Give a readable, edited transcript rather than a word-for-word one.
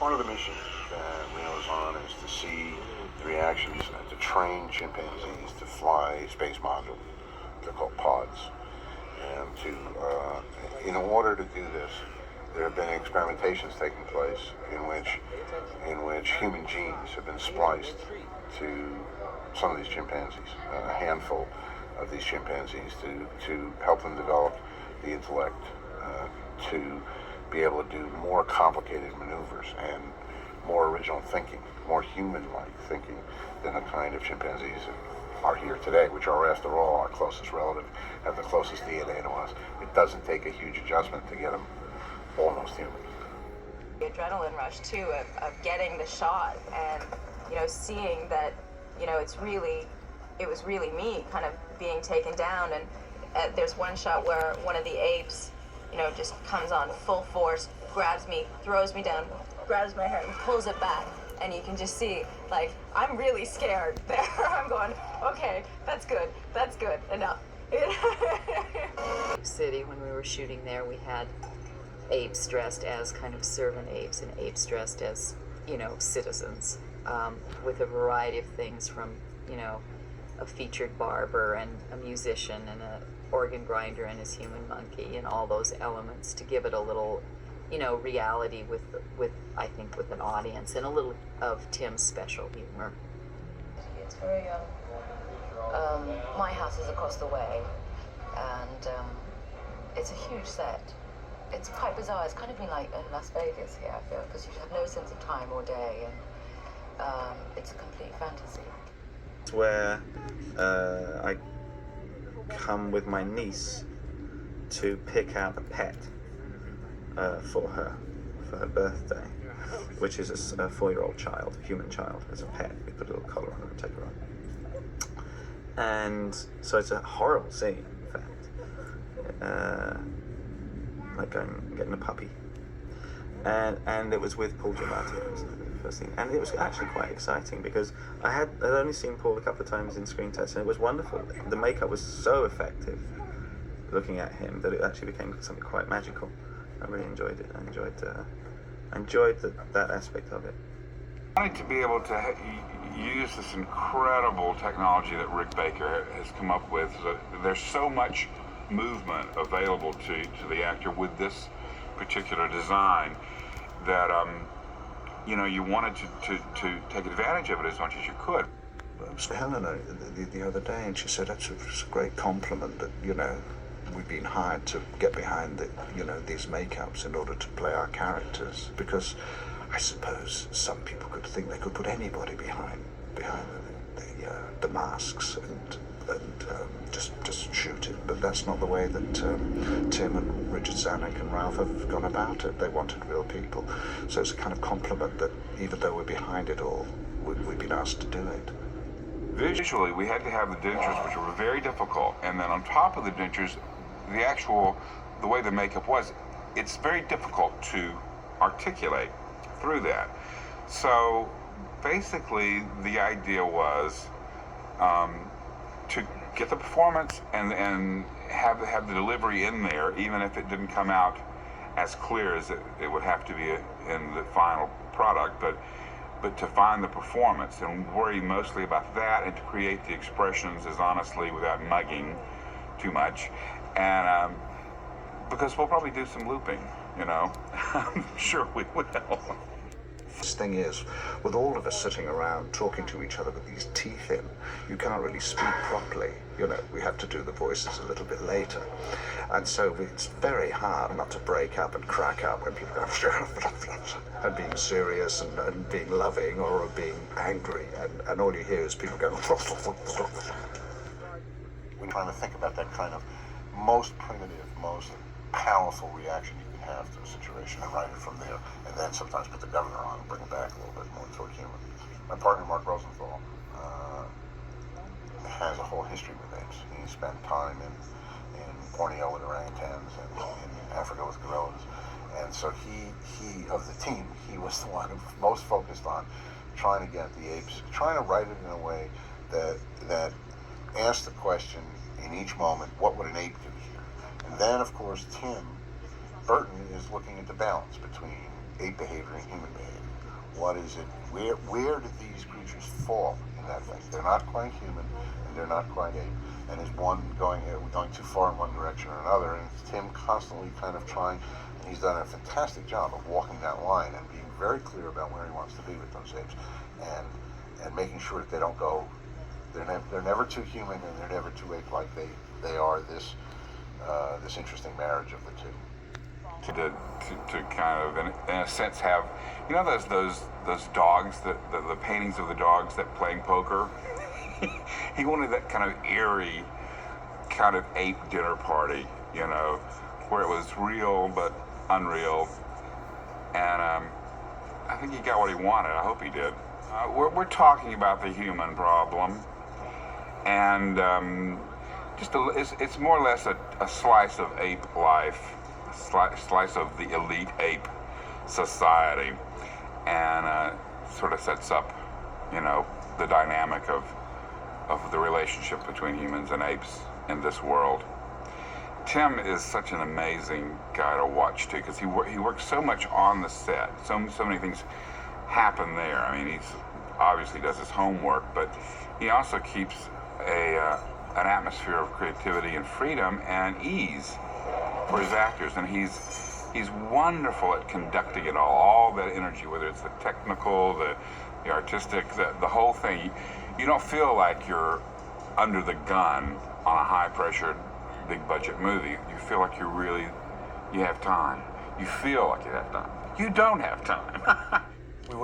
One of the missions that Reno's on is to see the reactions, to train chimpanzees to fly space modules. They're called pods. And in order to do this, there have been experimentations taking place in which human genes have been spliced to some of these chimpanzees, a handful of these chimpanzees, to help them develop the intellect, to be able to do more complicated maneuvers and more original thinking, more human-like thinking than the kind of chimpanzees that are here today, which are, after all, our closest relative, have the closest DNA to us. It doesn't take a huge adjustment to get them almost human. The adrenaline rush, too, of getting the shot and, seeing that, it was really me kind of being taken down. And there's one shot where one of the apes, just comes on full force, grabs me, throws me down, grabs my hair and pulls it back. And you can just see, I'm really scared there. I'm going, okay, that's good, enough. City, when we were shooting there, we had apes dressed as kind of servant apes and apes dressed as, citizens, with a variety of things from, a featured barber and a musician and a organ grinder and his human monkey and all those elements to give it a little, reality with I think with an audience and a little of Tim's special humor. It's very, my house is across the way and it's a huge set. It's quite bizarre. It's kind of been like in Las Vegas here, I feel, because you have no sense of time or day, and it's a complete fantasy. It's where I come with my niece to pick out a pet for her birthday, which is a 4-year-old child, a human child, as a pet. We put a little collar on her and take her on. And so it's a horrible scene, in fact. Like getting a puppy, and it was with Paul Giamatti. It was the first thing, and it was actually quite exciting because I'd only seen Paul a couple of times in screen tests, and it was wonderful. The makeup was so effective, looking at him, that it actually became something quite magical. I really enjoyed it. I enjoyed that aspect of it. I wanted to be able to use this incredible technology that Rick Baker has come up with. There's so much movement available to the actor with this particular design that you wanted to take advantage of it as much as you could. I was with Helena the other day, and she said it's a great compliment that we've been hired to get behind these makeups in order to play our characters, because I suppose some people could think they could put anybody behind the masks and just shoot it, but that's not the way that Tim and Richard Zanuck and Ralph have gone about it. They wanted real people, so it's a kind of compliment that even though we're behind it all, we've been asked to do it. Visually, we had to have the dentures, which were very difficult, and then on top of the dentures, the way the makeup was, it's very difficult to articulate through that. So basically, the idea was to get the performance and have the delivery in there, even if it didn't come out as clear as it would have to be in the final product, but to find the performance and worry mostly about that, and to create the expressions as honestly without mugging too much. And because we'll probably do some looping, I'm sure we will. This thing is, with all of us sitting around talking to each other with these teeth in, you can't really speak properly. We have to do the voices a little bit later. And so it's very hard not to break up and crack up when people go and being serious and being loving or being angry. And all you hear is people going When trying to think about that kind of most primitive, most powerful reaction you can have to a situation and write it from there, and then sometimes put the governor on and bring it back a little bit more toward humor. My partner, Mark Rosenthal, has a whole history with apes. He spent time in Borneo with orangutans and in Africa with gorillas. And so he of the team, he was the one most focused on trying to get the apes, trying to write it in a way that asked the question in each moment, what would an ape do here? And then, of course, Tim Burton is looking at the balance between ape behavior and human behavior. What is it? Where do these creatures fall in that thing? They're not quite human, and they're not quite ape. And is one going too far in one direction or another? And it's Tim constantly kind of trying, and he's done a fantastic job of walking that line and being very clear about where he wants to be with those apes, and making sure that they don't go. They're never too human, and they're never too ape-like. They are this interesting marriage of the two. To kind of, in a sense, have, you know, those dogs, the paintings of the dogs that playing poker. He wanted that kind of eerie, kind of ape dinner party, you know, where it was real but unreal. And I think he got what he wanted. I hope he did. We're talking about the human problem, and it's more or less a slice of ape life, a slice of the elite ape society, and sort of sets up, you know, the dynamic of the relationship between humans and apes in this world. Tim is such an amazing guy to watch too, because he works so much on the set. So many things happen there. I mean, he's obviously does his homework, but he also keeps an atmosphere of creativity and freedom and ease for his actors, and he's wonderful at conducting it all that energy, whether it's the technical, the artistic, the whole thing. You don't feel like you're under the gun on a high-pressured, big-budget movie. You feel like you have time. You feel like you have time. You don't have time.